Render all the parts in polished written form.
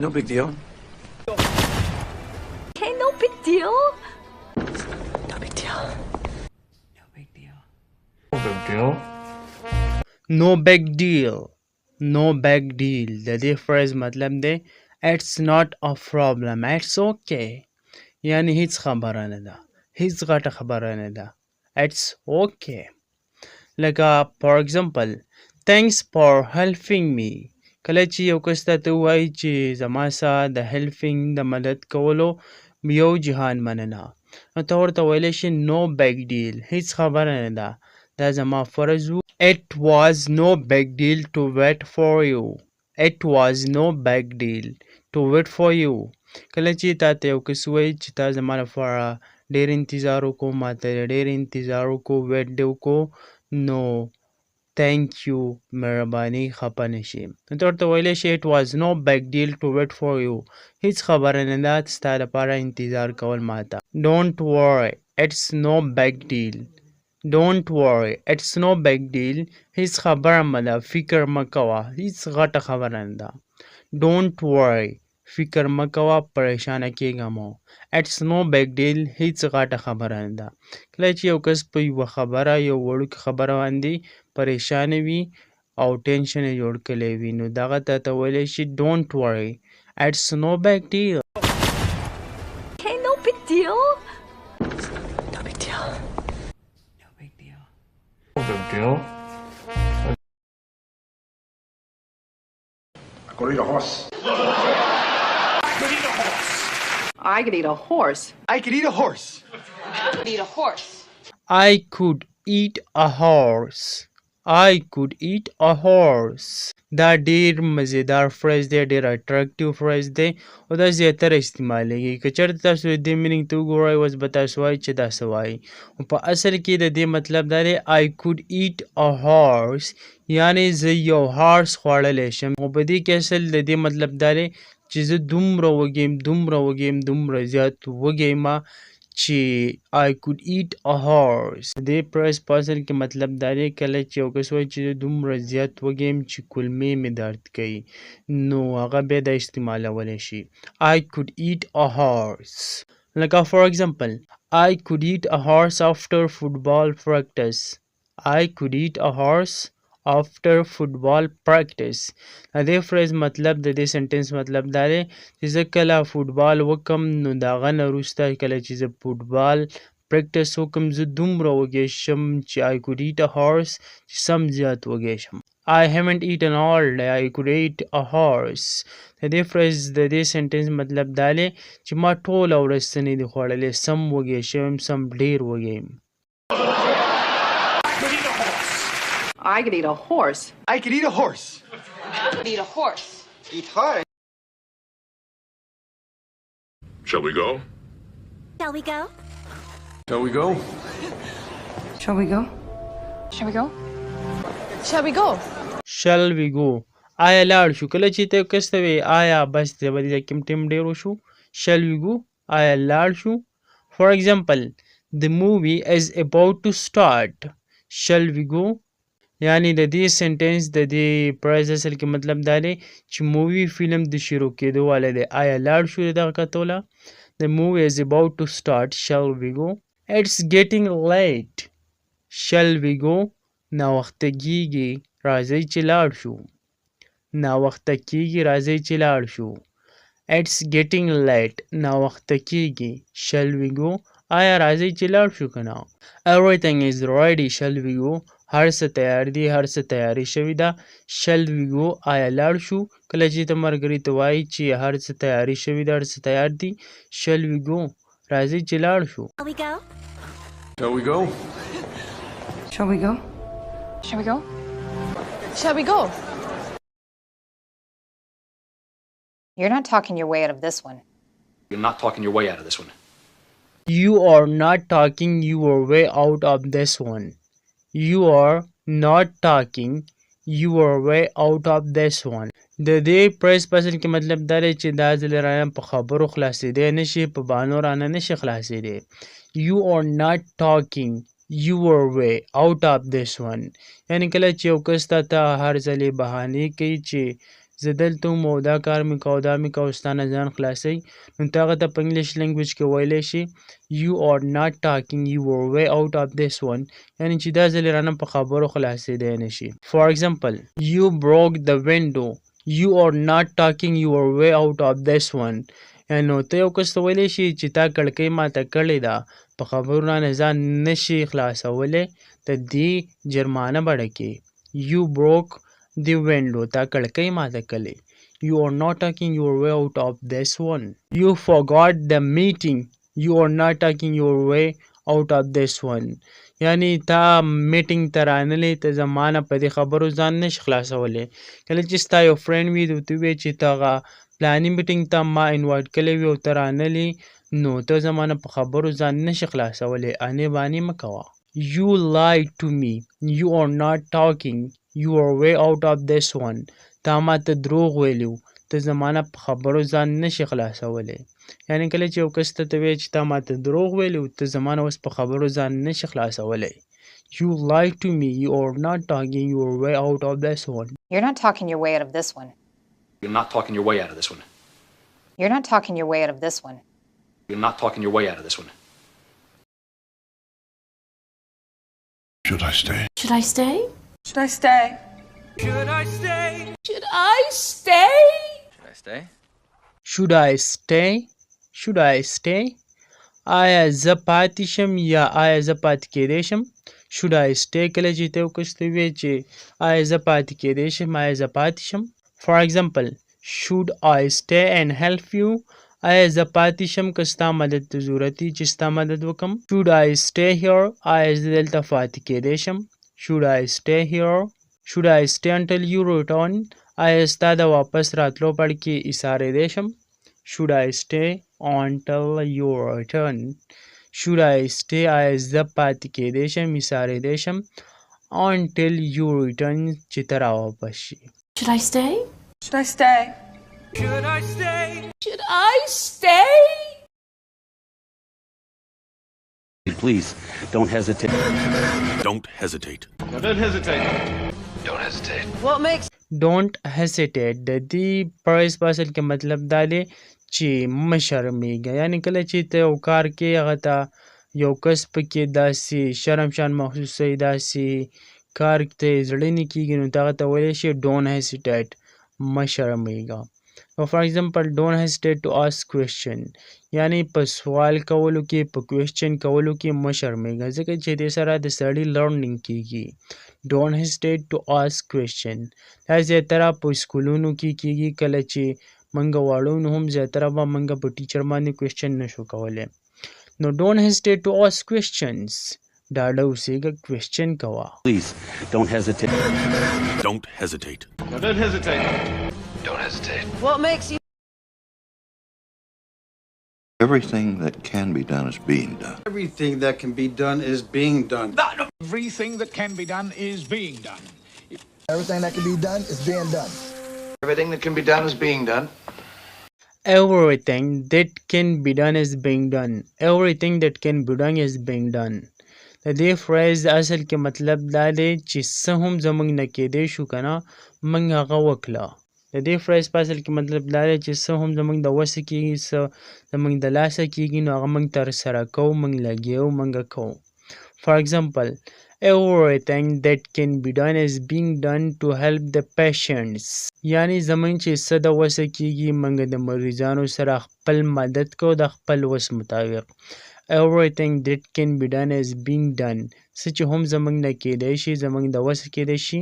No big deal. Okay, no big deal. No big deal. No big deal. No big deal. No big deal. No big deal. د دې phrase مطلب دی it's not a problem. It's okay. یعنی هیڅ خبره نه ده. هیڅ غټه خبره نه ده. It's okay. لکه for example thanks for helping me. کله چې یو کس ته وایي چې زما سره د helping د مدد کولو یو جهان مننه نو ته ورته ویلی شي no big deal. هیڅ خبره نه ده. دا زما فرض و. It was no big deal to wait for you. It was no big deal to wait for you. کله چې تا ته یو کس وایي چې تا زما لپاره ډېر انتظار وکړو ما ته ډېر انتظار وکړو ویټ دې وکړو نو thank you مهرباني خفه نه شي نو ته ورته ویلی شي it was no big deal to wait for you. هیڅ خبره نه ده ستا لپاره انتظار کول ما ته. Don't worry it's no big deal. Don't worry it's no big deal. هیڅ خبره مه ده فکر مه کوه هیڅ غټه خبره نه ده. Don't worry فکر مه کوه پریشانه کېږه مه. It's no big deal هیڅ غټه خبره نه ده. کله چې یو کس په یوه خبره یو وړوکې خبره باندې پریشانه وي او ټینشن یې جوړ کړی وي نو دغه ته ویلی شي don't worry it's no big deal. Okay, no big deal. No big deal. No big deal. No big deal. I could eat a horse. I could eat a horse. I could eat a horse. Eat a horse. I could eat a horse. I could eat a horse. دا ډیر مزیدار phrase دی ډیر attractive phrase دی او دا زیاتره استعمالیږي که چېرته تاسو د دې meaning ته وګورئ اوس به تاسو وایئ چې دا څه وایي په اصل کې د دې مطلب دا دی I could eat a horse یعنی زه یو هارس خوړلی شم او په دې کې اصل د دې مطلب دا دی چې زه دومره دومره زیات وږی یم چې I could eat a horse. دې phrase په اصل کې مطلب دا دی کله چې یو کس وایي چې زه دومره زیات وږی یم چې کولمې مې درد کوي نو هغه بیا دا استعمالولی شي I could eat a horse. لکه for example I could eat a horse after football practice. I could eat a horse after football practice. د دې phrase مطلب د دې sentence مطلب دا دی چې زه کله فوټبال وکم نو د هغه نه وروسته کله چې زه فوټبال پریکټس وکم زه دومره وږی شم چې I could eat a horse چې سم زیات وږی شم. I haven't eaten all day. I could eat a horse. د دې phrase د دې sentence مطلب دا دی چې ما ټوله ورځ څه نه دي خوړلی سم وږی شوم سم ډېر وږی یم. I could eat a horse. I could eat a horse. Eat a horse. Eat hard. Shall we go? Shall we go? Shall we go? Shall we go? Shall we go? Shall we go? Shall we go? آیا لاړ شو کله چې ته کس ته وایي آیا بس د بدې کوم ټیم ډېر وشو shall we go آیا لاړ شو. For example the movie is about to start. Shall we go یعنی د دې سنټنس د دې phrase اصل کې مطلب دا دی چې مووي فلم د شروع کېدو والا دی آیا لاړ شو دغه کتوله. The movie is about to start. Shall we go? It's getting late. Shall we go? ناوخته کېږي راځئ چې لاړ شو. ناوخته کېږي راځئ چې لاړ شو. It's getting late. ناوخته کېږي. Shall we go? آیا راځئ چې لاړ شو که نه. Everything is ready. Shall we go? هر څه تیار دي هر څه تیاری شوي ده. Shall we go? آیا لاړ شو کله چې ته ملګري ته وایي چې هر څه تیاری شوي ده هر څه تیار دي. Shall we go? راځئ چې لاړ شو. Shall we go? Shall we go? Shall we go? Shall we go? Shall we go? You're not talking your way out of this one. You're not talking your way out of this one. You are not talking your way out of this one. You are not talking your way out of this one. د دې phrase په اصل کې مطلب دا دی چې دا ځل رانه په خبرو خلاصېدی نشي په بهانو رانه نشي خلاصېدی. You are not talking your way out of this one. یعنی کله چې یو کس ته هر ځلې بهانې کوي چې زه دلته وم او دا کار مې کوه دا مې کوه ستا نه ځان خلاصوي نو ته هغه ته په انګلیش لینګویج کې ویلی شي you are not talking your way out of this one یعنې چې دا ځل یې رانه په خبرو خلاصېدی نه شي for example you broke the window you are not talking your way out of this one یعنې نو ته یو کس ته ویلی شي چې تا کړکۍ ماته کړې ده په خبرو رانه ځان نه شي خلاصولی د دې جرمانه بڼه کې you broke the window تا کړکۍ ماته کړې you are not talking your way out of this one you forgot the meeting you are not talking your way out of this one یعنی تا میټینګ ته رانلی ته زما نه په دې خبرو ځان نشي خلاصولی کله چې ستا یو فرینډ وي ورته ووایې چې ته هغه پلاني میټینګ ته ما انوایټ کړی وي او ته رانلې نو ته زما نه په خبرو ځان نشي خلاصولی انې بانې مه کوه you lied to me you are not talking your way out of this one تا ما ته دروغ ویلي ته زما نه په خبرو ځان نشي خلاصولی یعنې کله چې یو کس ته ته وایې چې تا ما ته دروغ ویلي ته زما نه اوس په خبرو ځان نشي خلاصولی you lied to me you are not talking your way out of this one You're not talking your way out of this one. You're not talking your way out of this one. You're not talking your way out of this one. You're not talking your way out of this one. Should I stay? Should I stay? Should I stay? Should I stay? Should I stay? should I stay should I stay آیا زه پاتې شم یا آیا زه پاتې کېدی شم should I stay کله چې ته یو کس ته ووایې چې آیا زه پاتې کېدی شم آیا زه پاتې شم for example should I stay and help you آیا زه پاتې شم که ستا مدد ته ضرورت وي چې ستا مدد وکړم should I stay here آیا زه دلته پاتې کېدی شم should I stay here should I stay until you return آیا ستا د واپس راتلو پړ کې ایسارېدی شم should I stay until you return should I stay آیا زه پاتې کېدی شم ایسارېدی شم until you return چې ته راواپس شي Should I stay? Should I stay? Should I stay? Should I stay? Please, don't hesitate. Don't hesitate. Don't hesitate. Don't hesitate. What makes don't hesitate د دې پرایس په اصل کې مطلب دا دی چې مه شرمېږه یعنې کله چې ته یو کار کې هغه ته یو کس پکې داسې شرم شان محسوسوي داسې کار ته یې زړه نه کېږي نو ته هغه ته ویلی شي don't hesitate مه شرمېږه for example don't hesitate to ask question یعنی په سوال کولو کې په کوېشچن کولو کې مه شرمېږه ځکه چې دې سره د سړي لرنینګ کېږي don't hesitate to ask question دا زیاتره په سکولونو کې کېږي کله چې موږ واړو نو هم زیاتره به موږ په ټیچر باندې کوېشچن نشو کولی نو don't hesitate to ask questions ډاډه اوسېږه کوېشچن کوه Please, don't hesitate. Don't hesitate. Don't hesitate. Don't hesitate. what makes you Everything that can be done is being done. Everything that can be done is being done. Everything that can be done is being done. Everything that can be done is being done. Everything that can be done is being done. everything that can be done is being done everything that can be done is being done د دې فرایز اصل کې مطلب دا دی چې څه هم زموږ نه کېدی شو که نه موږ هغه وکړه د دې فرایز په اصل کې مطلب دا دی چې څه هم زموږ د وسه کېږي څه زموږ د لاسه کېږي نو هغه موږ ترسره کوو موږ لګیا یو موږ کوو for example everything that can be done is being done to help the patients یعنی زموږ چې څه د وسه کېږي موږ د مریضانو سره خپل مدد کوو د خپل وس مطابق everything that can be done is being done څه چې هم زموږ نه کېدی شي زموږ د وسه کېدی شي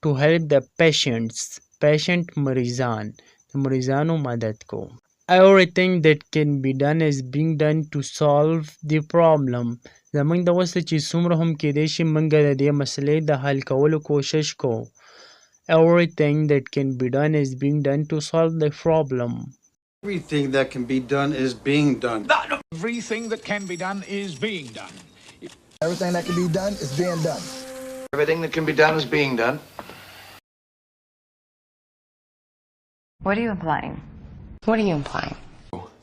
to help the patients patient مریضان د مریضانو مدد کوو everything that can be done is being done to solve the problem زموږ د وسه چې څومره هم کېدی شي موږ د دې مسلې د حل کولو کوشش کوو everything that can be done is being done to solve the problem Everything that can be done is being done. Everything that can be done is being done. Everything that can be done is being done. Everything that can be done is being done. What are you implying? What are you implying?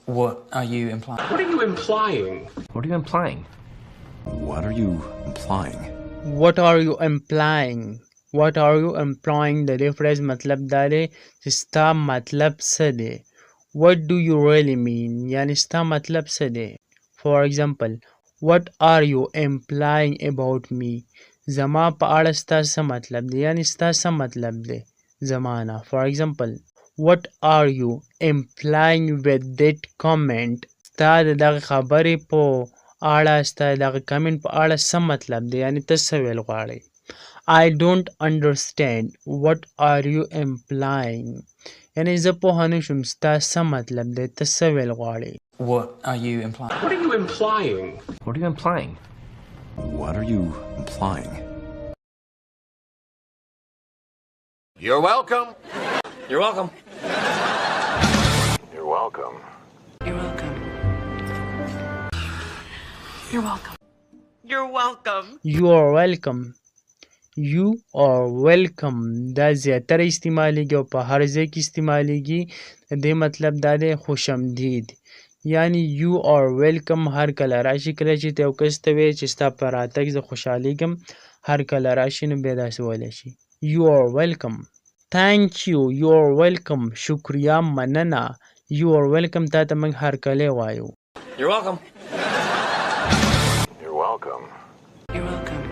What are you implying? What are you implying? What are you implying? What are you implying? what are you implying what are you implying د دې phrase مطلب دا دی چې ستا مطلب څه دی what do you really mean یعنی ستا مطلب څه دی for example what are you implying about me زما په اړه ستا څه مطلب دی یعنی ستا څه مطلب دی زما نه for example what are you implying with that comment ستا د دغه خبرې په اړه ستا دغه کمنټ په اړه څه مطلب دی یعنی ته څه ویل غواړې I don't understand what are you implying یعنی زه پوه نه شوم ستا څه مطلب دی ته څه ویل غواړې What are you implying? What are you implying? What are you implying? What are you implying? You're welcome. You're welcome. You're welcome. You're welcome. You're welcome. You're welcome. You are welcome You are welcome دا زیاتره استعمالیږي او په هر ځای کې استعمالیږي د دې مطلب دا دی خوشامدید یعنی you are welcome هر کله راشي کله چې ته یو کس ته وایې چې ستا په راتګ زه خوشحالیږم هر کله راشي نو بیا داسې ویلی شي you are welcome thank you you are welcome شکریه مننه you are welcome تا ته موږ هر کله وایو You're welcome. You're welcome. You're welcome.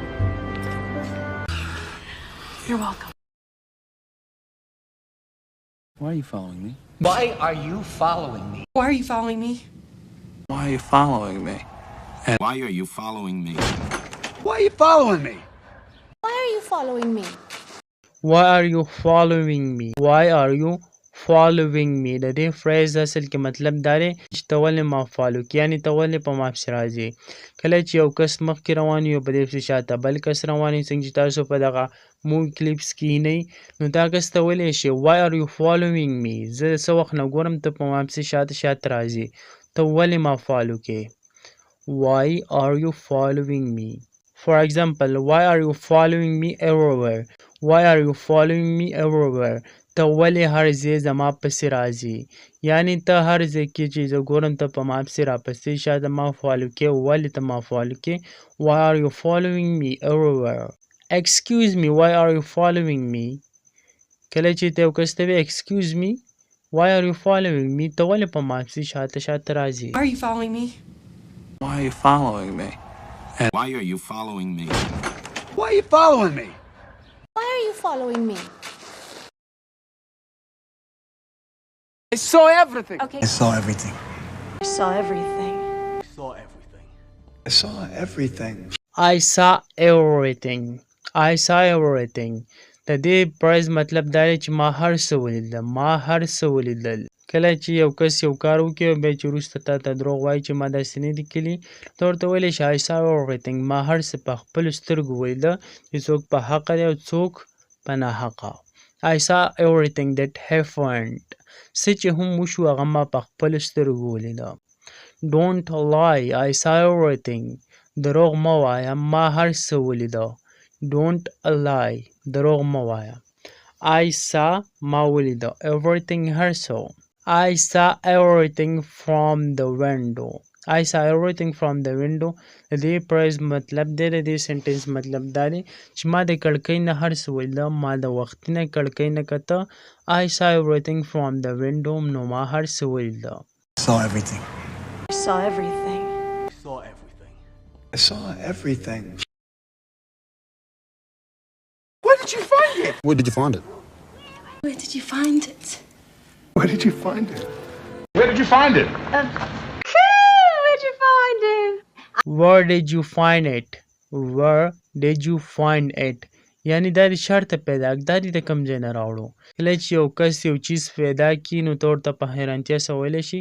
You're welcome. Why are you following me? Why are you following me? Why are you following me? Why are you following me? And why are you following me? Why are you following me? Why are you following me? Why are you following me? Why are you following me? د دې phrase اصل کې مطلب دا دی چې ته ولې ما فالو کې یعنې ته ولې په ما پسې راځې کله چې یو کس مخکې روان وي او په دې پسې شاته بل کس روان وي څنګه چې تاسو په دغه مووي کلیپس کې وینئ نو دا کس ته ویلی شي why are you following me زه څه وخت نه ګورم ته په ما پسې شاته راځې ته ولې ما فالو کې why are you following me for example why are you following me everywhere why are you following me everywhere ته ولې هر ځای زما پسې راځې یعنی ته هر ځای کې چې زه ګورم ته په ما پسې راپسې شاته ما فالو کې ولې ته ما فالو کې why are you following me everywhere excuse me why are you following me کله چې ته یو کس ته وایې excuse me why are you following me ته ولې په ما پسې شاته راځې Why are you following me? Why are you following me? And why are you following me? Why are you following me? Why are you following me? I saw everything. Okay. I saw everything. I saw everything. I saw everything. I saw everything. I saw everything I saw everything د دې phrase مطلب دا دی چې ما هر څه ولیدل ما هر څه ولیدل کله چې یو کس یو کار وکړي او بیا چې وروسته تا ته دروغ وایي چې ما داسې نه دي کړي ته ورته ویلی شي I saw everything ما هر څه په خپلو سترګو ولیده چې څوک په حقه دی او څوک په ناحقه I saw everything that happened څه چې هم وشو هغه ما په خپلو سترګو ولیده Don't lie I saw everything دروغ مه وایه ما هر څه ولیده Don't lie دروغ مه وایه I saw ما ولیده everything هر څه I saw everything from the window I saw everything from the window د دې phrase مطلب دی د دې sentence مطلب دا دی چې ما د کړکۍ نه هر څه ولیده ما د وختي نه کړکۍ نه کته I saw everything from the window نو ما هر څه ولیده I saw everything. I saw everything. I saw everything. I saw everything. Where did you find it? Where did you find it? Where did you find it? Where did you find it? Where did you find it? Where'd you find it? Where did you find it? Where did you find it? یعنی دا د شرط پیدا دا دې د کوم ځای نه راوړو کله چې یو کس یو چیز پیدا کړي نو ته ورته په حیرانتیا سره ویلی شي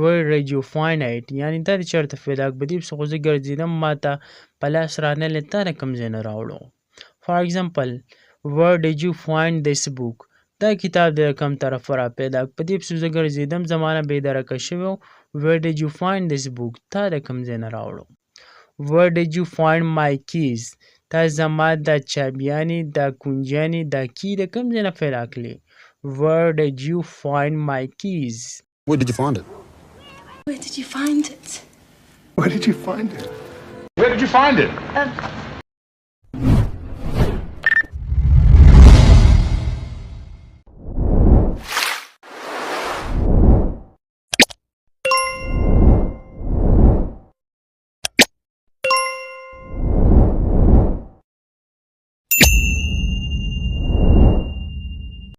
Where did you find it? یعنی دا د شرط پیدا په دې پسې خو زه ګرځېدم ما ته په لاس رانغلی تا د کوم ځای نه راوړو For example Where did you find this book? دا کتاب د کوم طرفه را پیدا په دې پسې زه ګرځېدم زما نه بېدرکه شوی و Where did you find this book? تا د کوم ځای نه راوړو Where did you find my keys? تا زما دا چابیانې دا کونجیانې دا کی د کوم ځای نه پیدا کړې Where did you find my keys? Where did you find it? Where did you find it? Where did you find it? Where did you find it?